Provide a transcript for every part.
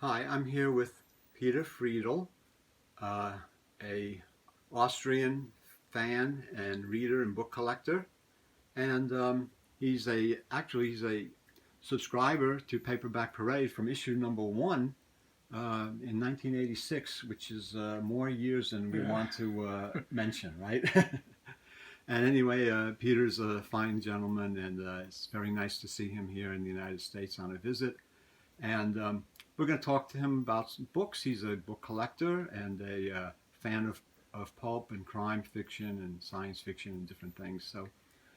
Hi, I'm here with Peter Friedl, a Austrian fan and reader and book collector, and he's a subscriber to Paperback Parade from issue number one in 1986, which is more years than we want to mention, right? And anyway, Peter's a fine gentleman, and it's very nice to see him here in the United States on a visit. And we're going to talk to him about some books. He's a book collector and a fan of pulp and crime fiction and science fiction and different things. So,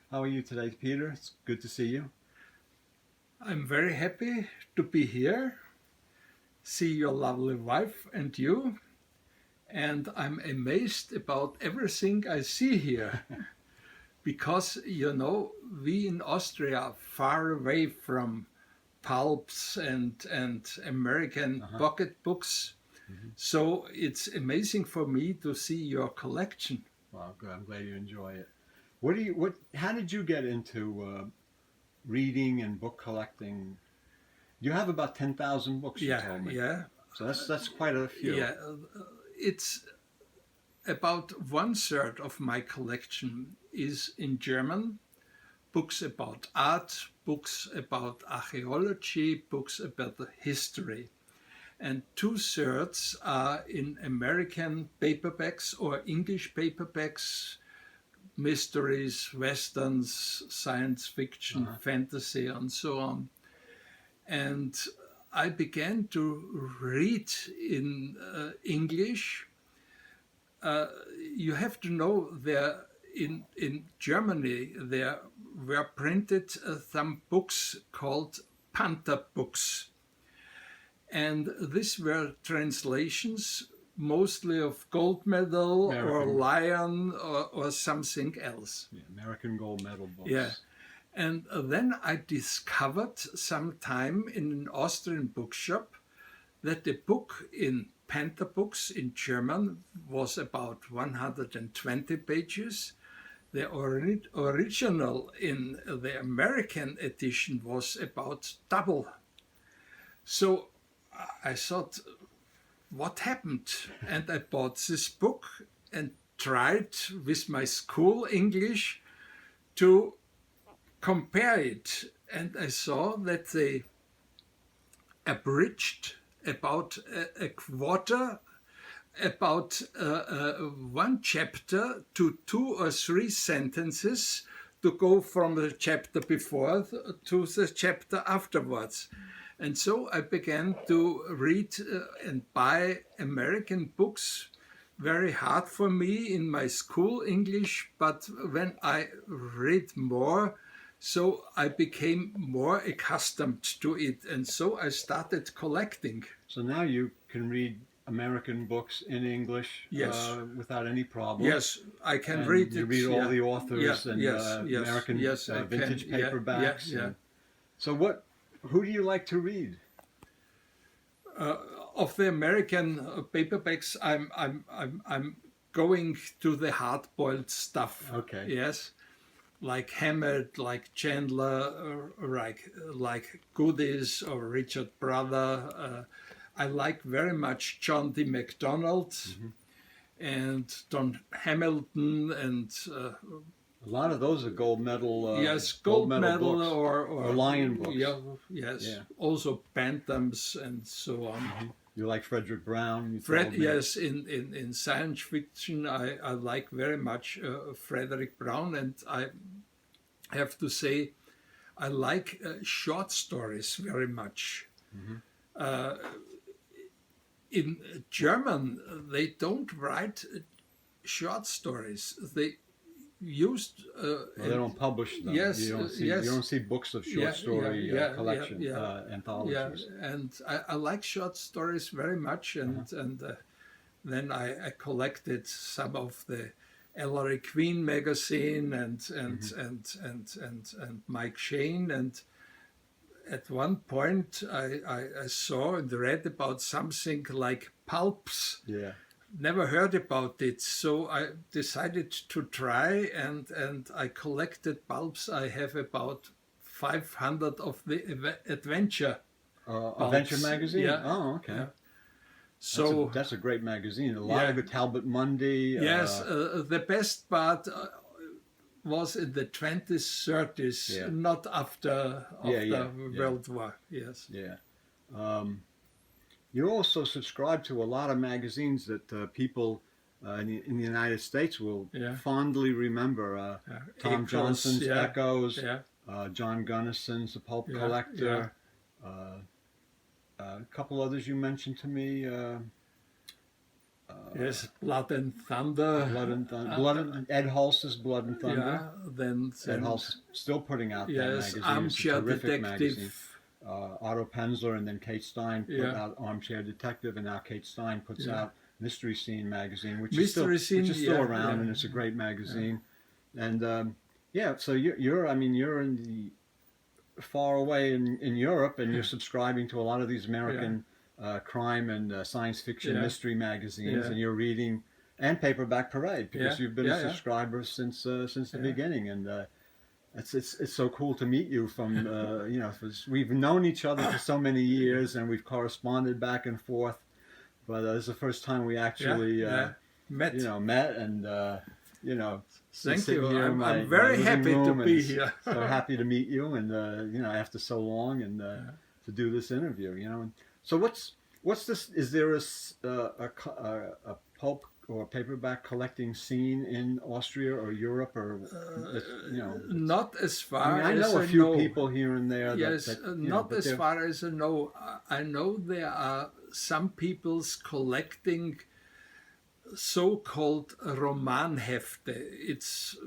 how are you today, Peter? It's good to see you. I'm very happy to be here, see your lovely wife and you, and I'm amazed about everything I see here. Because, we in Austria are far away from pulps and American pocketbooks. So it's amazing for me to see your collection. Well, good. I'm glad you enjoy it. How did you get into reading and book collecting? You have about 10,000 books, you told me. Yeah. So that's quite a few. Yeah, it's about 1/3 of my collection is in German. Books about art, books about archaeology, books about the history. And 2/3 are in American paperbacks or English paperbacks, mysteries, westerns, science fiction, fantasy, and so on. And I began to read in English. You have to know there in Germany there were printed some books called Panther books. And these were translations mostly of gold medal or lion or something else. Yeah, American gold medal books. Yeah. And then I discovered sometime in an Austrian bookshop that the book in Panther books in German was about 120 pages. The original in the American edition was about double. So I thought, what happened? And I bought this book and tried with my school English to compare it. And I saw that they abridged about a quarter, about one chapter to 2 or 3 sentences to go from the chapter before to the chapter afterwards. And so I began to read and buy American books. Very hard for me in my school English, but when I read more, so I became more accustomed to it, and so I started collecting. So now you can read American books in English without any problem. Yes, I can read it. You read all the authors and American vintage can. paperbacks. Yeah. So who do you like to read? Of the American paperbacks, I'm going to the hard-boiled stuff. Okay. Yes, like Hammett, like Chandler, like Goodies or Richard Brother. I like very much John D. MacDonald and Don Hamilton and. A lot of those are gold medal. Yes, gold medal books, or lion books. Yeah, yes. Yeah. Also bantams and so on. You like Frederick Brown? Yes, in science fiction, I like very much Frederick Brown, and I have to say, I like short stories very much. In German, they don't write short stories. They used they don't publish them. Yes, you don't see books of short story collection anthologies. Yeah, and I like short stories very much, and then I collected some of the Ellery Queen magazine and Mike Shane, and at one point I saw and read about something like pulps. Yeah. Never heard about it, so I decided to try, and I collected pulps. I have about 500 of the adventure A venture magazine? Yeah. Oh, okay. Yeah. So that's a great magazine. A lot of good Talbot Mundy. Yes, the best part was in the 20s, 30s, not after World War. Yes. Yeah. You also subscribe to a lot of magazines that people in the United States will fondly remember. Tom Johnson's Echoes, John Gunnison's The Pulp Collector, a couple others you mentioned to me. Yes, Blood and Thunder. Ed Hulse's Blood and Thunder. Yeah, then Ed Hulse still putting out that magazine. Armchair it's a terrific Detective. Magazine. Otto Penzler and then Kate Stein put out Armchair Detective, and now Kate Stein puts out Mystery Scene magazine, which is still around, and it's a great magazine. And so you're in the far away in Europe, and you're subscribing to a lot of these American crime and science fiction mystery magazines, and you're reading and Paperback Parade because you've been a subscriber since the beginning, and it's so cool to meet you from we've known each other for so many years and we've corresponded back and forth, but it's the first time we actually met and thank you. I'm very happy to be here. So happy to meet you, and after so long, and to do this interview. So what's this? Is there a pulp or paperback collecting scene in Austria or Europe, or not as far. I know a few people here and there. Yes, not as far as I know. I know there are some people's collecting so-called Romanhefte. It's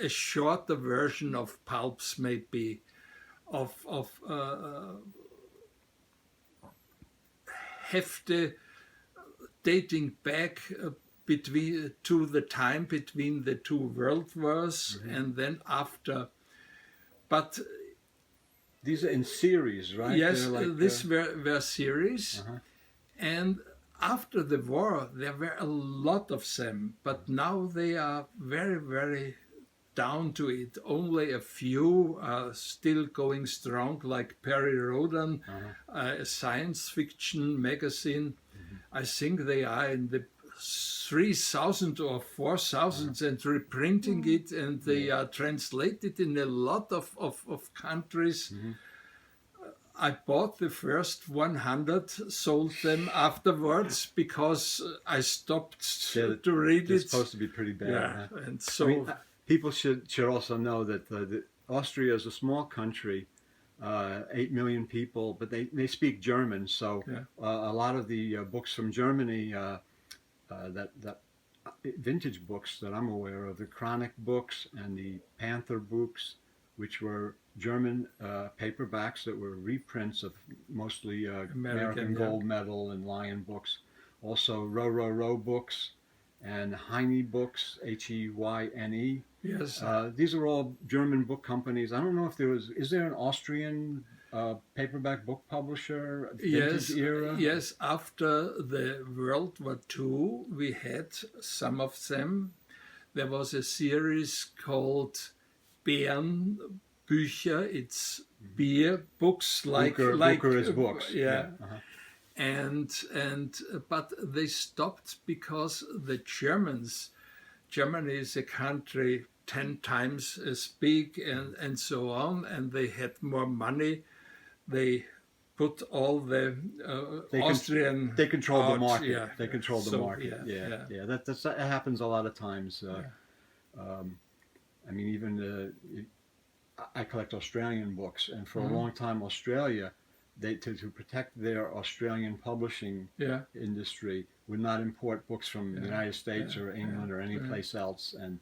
a shorter version of pulps, maybe, of Hefte dating back to the time between the two world wars and then after. But these are in series, right? Yes, these were series, and after the war there were a lot of them, but now they are very, very down to it. Only a few are still going strong, like Perry Rhodan, a science fiction magazine. I think they are in the 3,000 or 4,000 and reprinting it, and they are translated in a lot of countries. I bought the first 100, sold them afterwards because I stopped to read it. It's supposed to be pretty bad. Yeah, and so people should also know that Austria is a small country, 8 million people, but they speak German. So a lot of the books from Germany, that vintage books that I'm aware of, the Chronic books and the Panther books, which were German paperbacks that were reprints of mostly American Gold Medal and Lion books. Also Row books and Heine books, Heyne. Yes. These are all German book companies. I don't know if is there an Austrian paperback book publisher vintage era? Yes, after the World War II, we had some of them. There was a series called Bärenbücher. It's beer books, like Booker is books. Yeah. And but they stopped because the Germany is a country 10 times as big and so on, and they had more money. They put all the Austrian. They control the out, market. yeah. They control the market. Yeah. That happens a lot of times. I mean, even I collect Australian books, and for a long time, Australia, to protect their Australian publishing industry, would not import books from the United States or England or any place else, and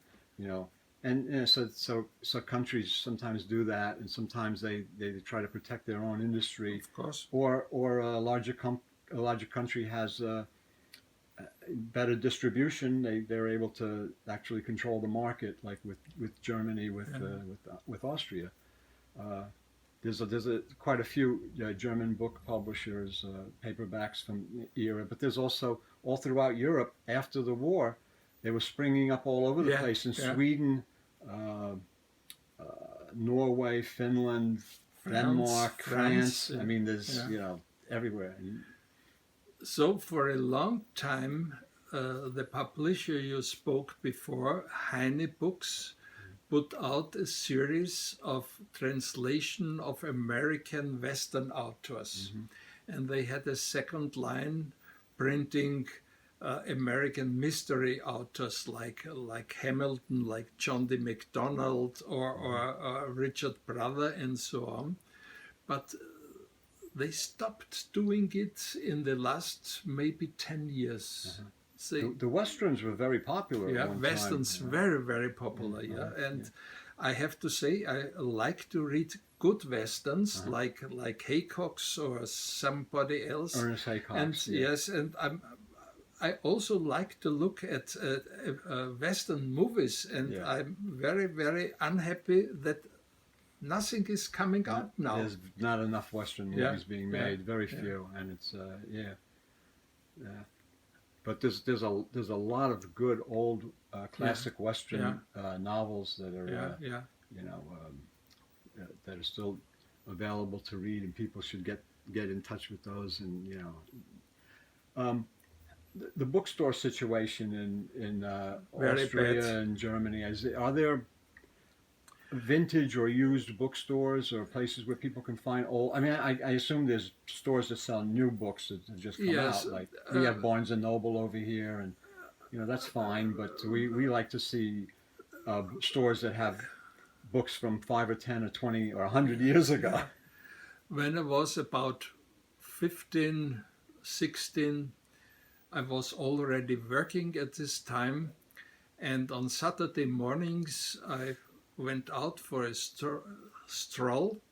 so countries sometimes do that, and sometimes they try to protect their own industry. Of course. Or a larger country has better distribution. They're able to actually control the market, like with Germany, with Austria. There's quite a few German book publishers, paperbacks from the era, but there's also all throughout Europe after the war. They were springing up all over the place in Sweden, Norway, Finland, Denmark, France. yeah, I mean, there's yeah. everywhere. So for a long time, the publisher you spoke before, Heine Books, put out a series of translation of American Western authors. And they had a second line printing American mystery authors like Hamilton, like John D. MacDonald, or Richard Brother, and so on. But they stopped doing it in the last maybe 10 years. The westerns were very popular at one Westerns time. very, very popular, and I have to say I like to read good westerns like Haycock's or somebody else. Ernest Haycock. And yes, and I also like to look at western movies, and I'm very, very unhappy that nothing is coming out now. There's not enough Western movies being made, very few, and it's But there's a lot of good old classic Western novels that are that are still available to read, and people should get in touch with those. And the bookstore situation in Austria and Germany, are there vintage or used bookstores or places where people can find old? I mean, I assume there's stores that sell new books that have just come out. Like we have Barnes and Noble over here, and that's fine. But we like to see stores that have books from 5 or 10 or 20 or 100 years ago. When I was about 15, 16, I was already working at this time, and on Saturday mornings I went out for a stroll,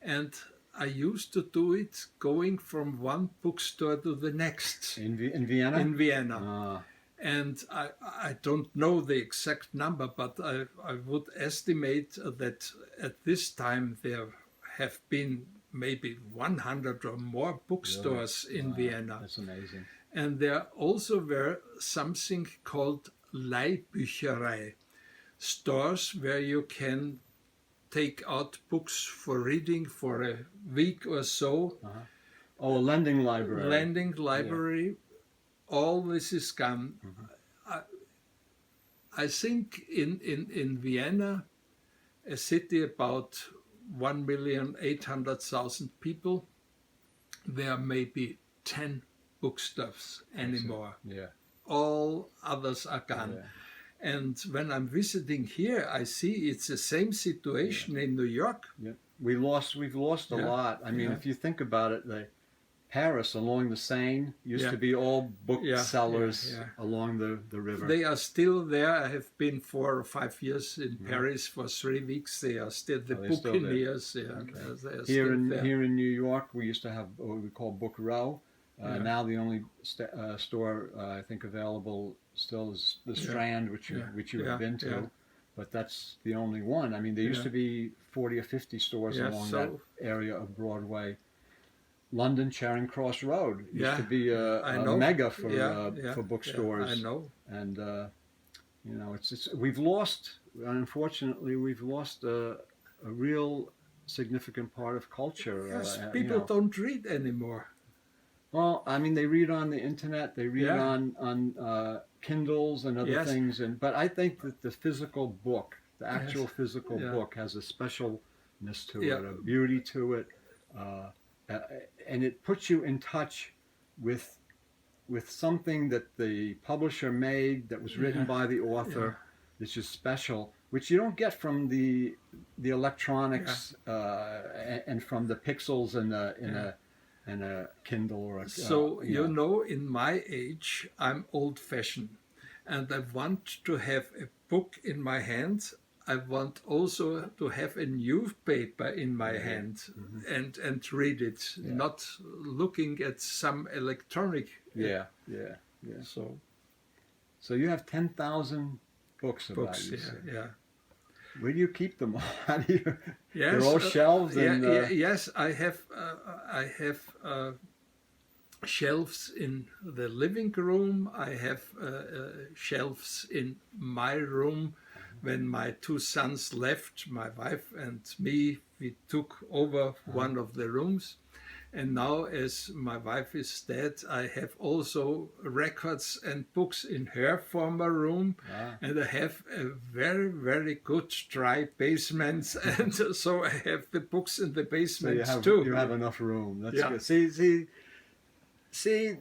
and I used to do it going from one bookstore to the next. In Vienna? In Vienna. And I don't know the exact number, but I would estimate that at this time there have been maybe 100 or more bookstores in Vienna. That's amazing. And there also were something called Leihbücherei, stores where you can take out books for reading for a week or so. Oh, a lending library. Lending library. All this is gone. I think in Vienna, a city about 1,800,000 people, there are maybe 10 bookstores anymore. Yeah. All others are gone. And when I'm visiting here, I see it's the same situation in New York. Yeah. We've lost a lot. I mean, if you think about it, Paris along the Seine used to be all booksellers along the river. They are still there. I have been 4 or 5 years in Paris for 3 weeks. They are still the bouquineers. Here in New York, we used to have what we call Book Row. Now the only store I think available still is the Strand, which you have been to, but that's the only one. I mean, there used to be 40 or 50 stores along that area of Broadway. London Charing Cross Road used to be a mega for bookstores. I know. And unfortunately we've lost a real significant part of culture. Yes, people don't read anymore. Well, I mean, they read on the internet, they read on Kindles and other things, but I think that the physical book, the actual physical book, has a specialness to it, a beauty to it, and it puts you in touch with something that the publisher made, that was written by the author, that's just special, which you don't get from the electronics and from the pixels in a Kindle or a... So, in my age, I'm old-fashioned, and I want to have a book in my hand. I want also to have a newspaper in my hand and read it, not looking at some electronic... So you have 10,000 books about you. Yeah. Where do you keep them? How do you? They're all shelves. Yes, I have shelves in the living room. I have shelves in my room when my two sons left, my wife and me, we took over one of the rooms. And now, as my wife is dead, I have also records and books in her former room. And I have a very, very good dry basement. And so I have the books in the basement too. You have enough room. That's good. See,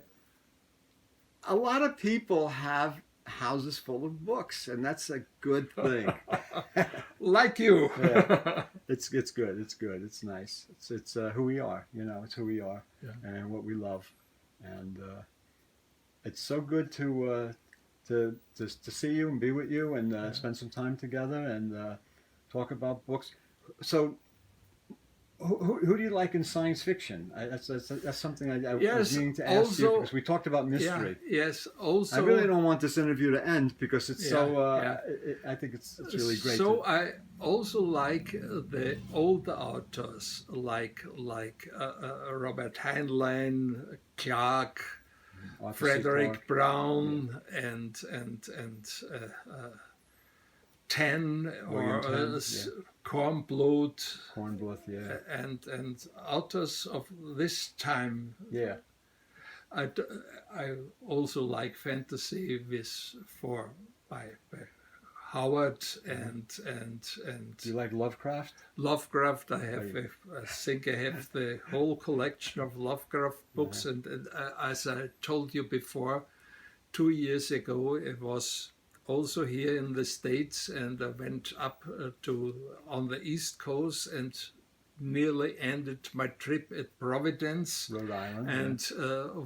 a lot of people have houses full of books, and that's a good thing. Like you. Yeah. It's good. It's good. It's nice. It's who we are. You know, it's who we are, and what we love, and it's so good to see you and be with you and spend some time together and talk about books. So, who do you like in science fiction? That's something I was meaning to ask you, because we talked about mystery. Also, I really don't want this interview to end because it's I think it's really great. So I also like the older authors, like Robert Heinlein, Clarke, Frederick Brown, and Taine, or Kornbluth, and authors of this time. Yeah. I also like fantasy by Howard and. Do you like Lovecraft? Lovecraft, I think I have the whole collection of Lovecraft books, and as I told you before, 2 years ago it was also here in the States, and I went up on the East Coast and nearly ended my trip at Providence, Rhode Island, and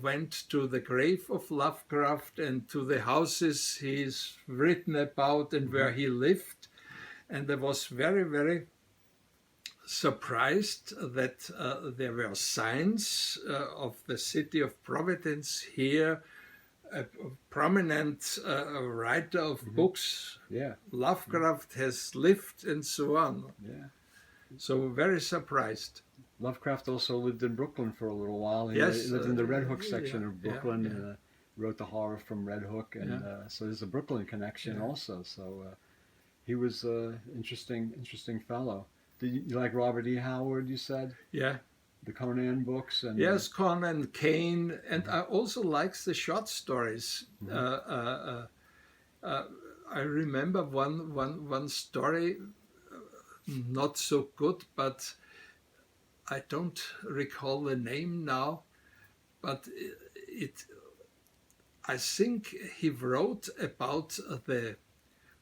went to the grave of Lovecraft and to the houses he's written about and where he lived. And I was very, very surprised that there were signs of the city of Providence here. A prominent writer of books, Lovecraft has lived, and so on. Yeah. So very surprised. Lovecraft also lived in Brooklyn for a little while. He lived in the Red Hook section of Brooklyn. Wrote the horror from Red Hook, and so there's a Brooklyn connection also. So he was an interesting fellow. Did you like Robert E. Howard? You said. Yeah. The Conan books, and yes, Conan, Kane, and I also like the short stories. I remember one story, not so good, but I don't recall the name now. But I think he wrote about the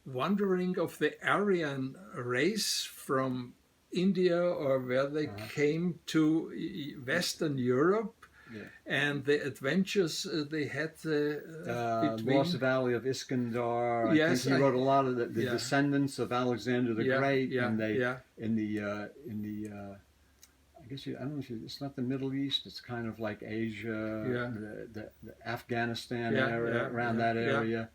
wandering of the Aryan race from India, or where they came to Western Europe, and the adventures they had between Lost Valley of Iskandar. I think he wrote a lot of the descendants of Alexander the Great, and they in the I guess I don't know. It's not the Middle East. It's kind of like Asia, the Afghanistan area, around that area.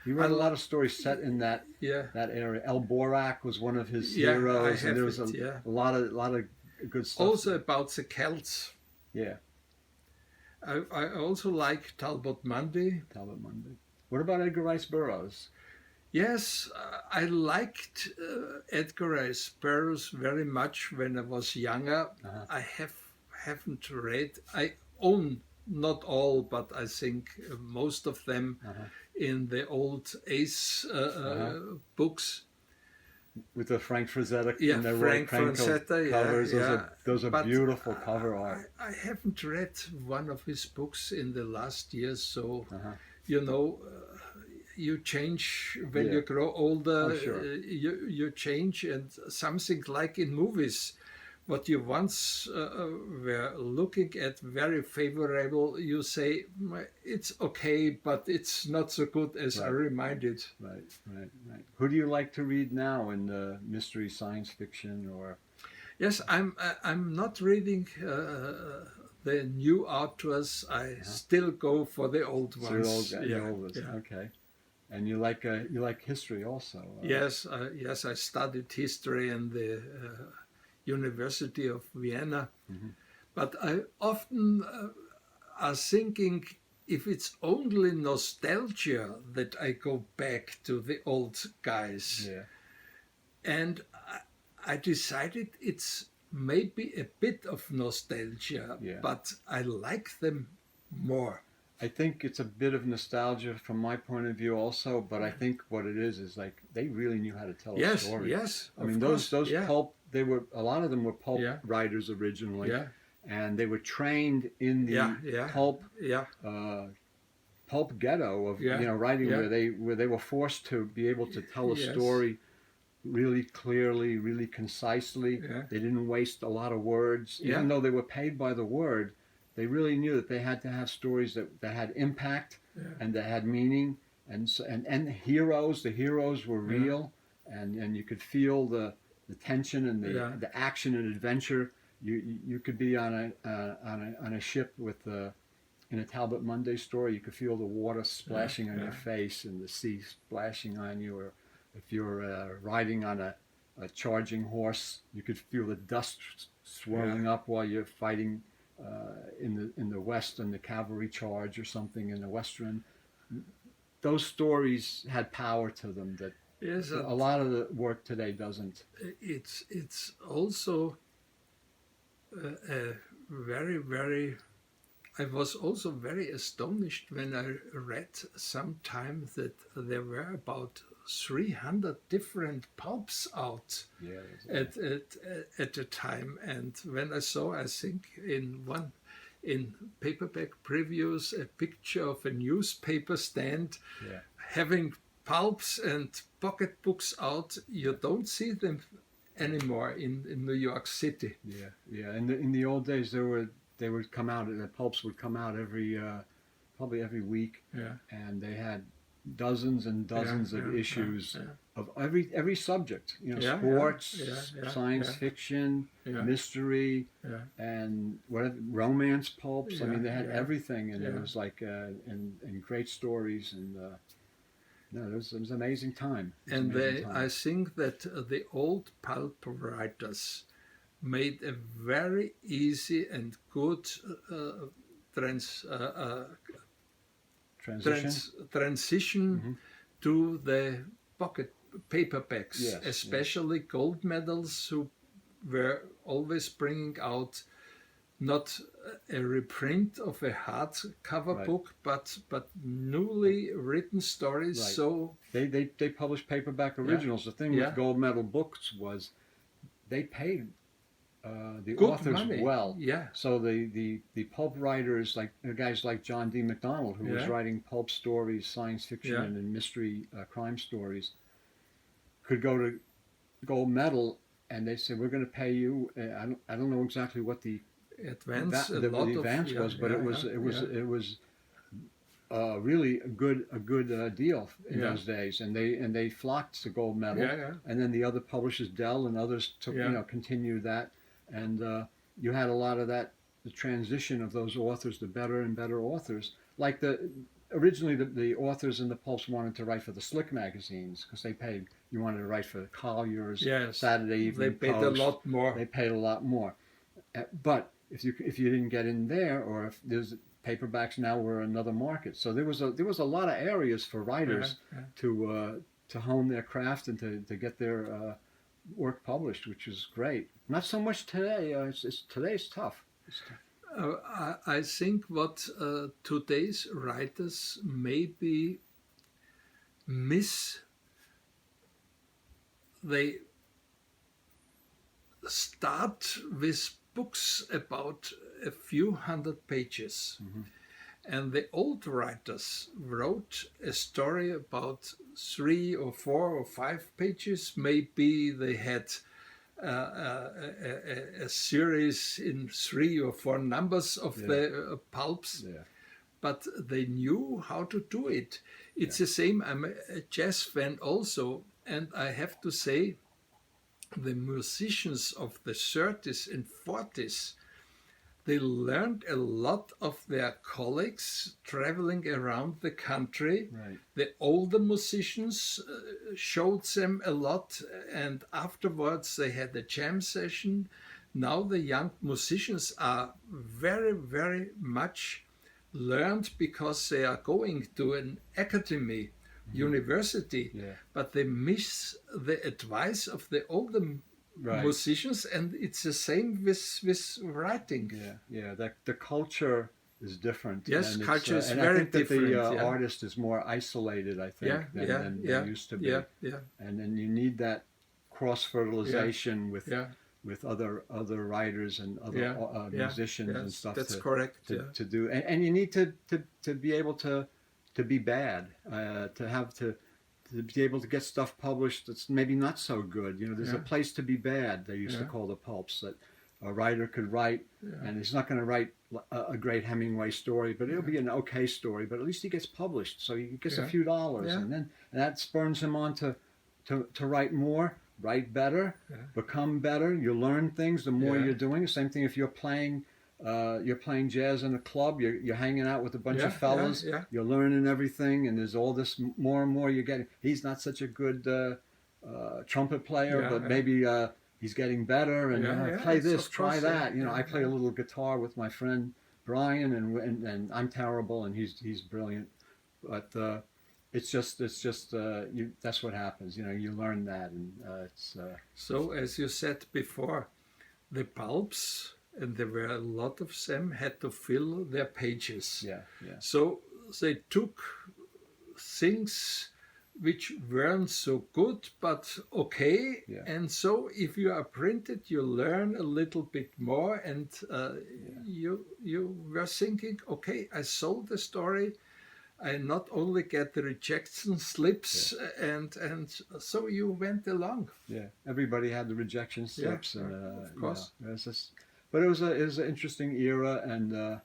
He wrote a lot of stories set in that area. El Borak was one of his heroes, and there was a lot of good stuff. Also about the Celts. Yeah. I also like Talbot Mundy. What about Edgar Rice Burroughs? Yes, I liked Edgar Rice Burroughs very much when I was younger. I haven't read. I own not all, but I think most of them in the old Ace books. With the Frank Frazetta and the Frank Frazetta covers. Those are beautiful cover art. I haven't read one of his books in the last years, so you know. You change when you grow older. You change, and something like in movies, what you once were looking at very favorable, you say it's okay, but it's not so good as I reminded. Right. Who do you like to read now in mystery, science fiction, or? Yes, I'm not reading the new authors. I still go for the old ones. Okay. And you like history also. Yes, I studied history in the University of Vienna, but I often are thinking if it's only nostalgia that I go back to the old guys, Yeah. and I decided it's maybe a bit of nostalgia, Yeah. but I like them more. I think it's a bit of nostalgia from my point of view also, but I think what it is like they really knew how to tell a Yes, story. yes. I mean, of those course. Yeah, pulp, they were, a lot of them were pulp Yeah. writers originally, yeah, and they were trained in the yeah, pulp yeah, pulp ghetto of Yeah. writing, Yeah. where they were forced to be able to tell a Yes. story really clearly, really concisely. Yeah. They didn't waste a lot of words, even Yeah. though they were paid by the word. They really knew that they had to have stories that had impact Yeah. and that had meaning, and so, and heroes. The heroes were Yeah. real, and you could feel the tension and Yeah. the action and adventure. You could be on a ship with in a Talbot Munday story. You could feel the water splashing on Yeah. your face and the sea splashing on you, or if you're riding on a charging horse, you could feel the dust swirling up while you're fighting in the west in the cavalry charge or something in the western. Those stories had power to them that Yes, a lot of the work today doesn't. it's also a very. I was also very astonished when I read sometime that there were about 300 different pulps out Yeah, at a time. And when I saw, I think in paperback previews, a picture of a newspaper stand yeah. having pulps and pocketbooks out, you don't see them anymore in New York City. Yeah. In the old days, they would come out. The pulps would come out probably every week, Yeah. and they had dozens and dozens Yeah, of yeah, issues yeah. of every subject. Yeah, Sports, yeah, science yeah. fiction, Yeah. mystery, Yeah. and whatever romance pulps. I mean, they had Yeah, yeah. everything, and it Yeah. was like and great stories, and no, it was an amazing time. It was an And amazing time. I think that the old pulp writers made a very easy and good transition to the pocket paperbacks, Yes, especially gold medals, who were always bringing out not a reprint of a hardcover Right. book, but newly written stories. Right. So They published paperback originals. The thing Yeah. with gold medal books was they paid the good authors money. well. Yeah. So the pulp writers, like guys like John D. MacDonald, who was Yeah. writing pulp stories, science fiction, Yeah. and mystery crime stories, could go to gold medal, and they said, "We're going to pay you." I don't know exactly what the Advance the advance was, but it was really a good deal in Yeah. those days, and they flocked to gold medal. Yeah. And then the other publishers, Dell and others, took Yeah. continued that, and you had a lot of that, the transition of those authors to better and better authors. Like originally the authors in the pulps wanted to write for the Slick magazines because you wanted to write for Collier's, Yes. Saturday Evening They paid Post. a lot more. They paid a lot more, but if you didn't get in there, or if there's paperbacks now were another market, so there was a lot of areas for writers Yeah. to hone their craft and to get their work published, which is great. Not so much today. Today's tough. It's tough. I think what today's writers maybe miss, they start with books about a few hundred pages. And the old writers wrote a story about 3 or 4 or 5 pages. Maybe they had a series in 3 or 4 numbers of the pulps, but they knew how to do it. It's the same. I'm a jazz fan also, and I have to say the musicians of the 30s and 40s, they learned a lot of their colleagues traveling around the country. Right. The older musicians showed them a lot, and afterwards they had a jam session. Now the young musicians are very, very much learned because they are going to an academy, university, Yeah. but they miss the advice of the older Right. musicians, and it's the same with writing. Yeah, yeah. The culture is different. Yes, and it's, culture is and very I think that different. the Yeah. artist is more isolated, I think, Yeah, than, yeah, than yeah, they used to be. yeah, And then you need that cross fertilization with yeah, other writers and other yeah, yeah. musicians and Yes, stuff that's correct. to, Yeah. to do. And you need to be able to be bad, to be able to get stuff published that's maybe not so good. You know, there's a Yeah. place to be bad, they used to Yeah. call the pulps, that a writer could write, and he's not going to write a great Hemingway story, but it'll be an okay story, but at least he gets published, so he gets a few dollars, Yeah. and then that spurs him on to write more, write better, become better. You learn things the more Yeah. you're doing. Same thing if you're playing jazz in a club, you're hanging out with a bunch Yeah, of fellas, yeah. you're learning everything, and there's all this more and more you're getting. He's not such a good trumpet player, Yeah, but yeah. maybe he's getting better, and Yeah, play yes, this, of try course, that. yeah, You know, yeah, I play a little guitar with my friend Brian, and I'm terrible, and he's brilliant, but it's just that's what happens. You know, you learn that, and it's So, as you said before, the pulps, and there were a lot of them, had to fill their pages. yeah. So they took things which weren't so good, but okay. Yeah. And so if you are printed, you learn a little bit more, and you were thinking, okay, I sold the story. I not only get the rejection slips, and so you went along. Yeah, everybody had the rejection slips, and of course. you know, it was just, but it was an interesting era, and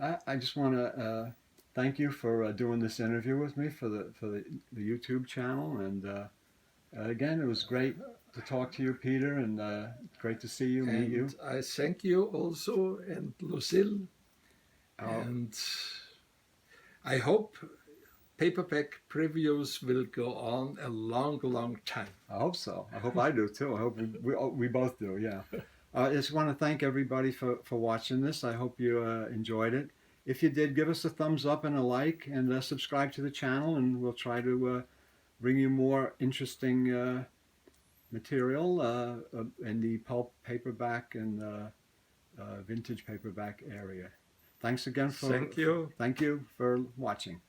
I just want to thank you for doing this interview with me for the YouTube channel, and again, it was great to talk to you, Peter, and great to see you, meet you. I thank you also, and Lucille, Oh. and I hope paperback previews will go on a long, long time. I hope so. I hope I do too. I hope we both do. Yeah. I just want to thank everybody for watching this. I hope you enjoyed it. If you did, give us a thumbs up and a like, and subscribe to the channel, and we'll try to bring you more interesting material in the pulp paperback and vintage paperback area. Thank you for watching.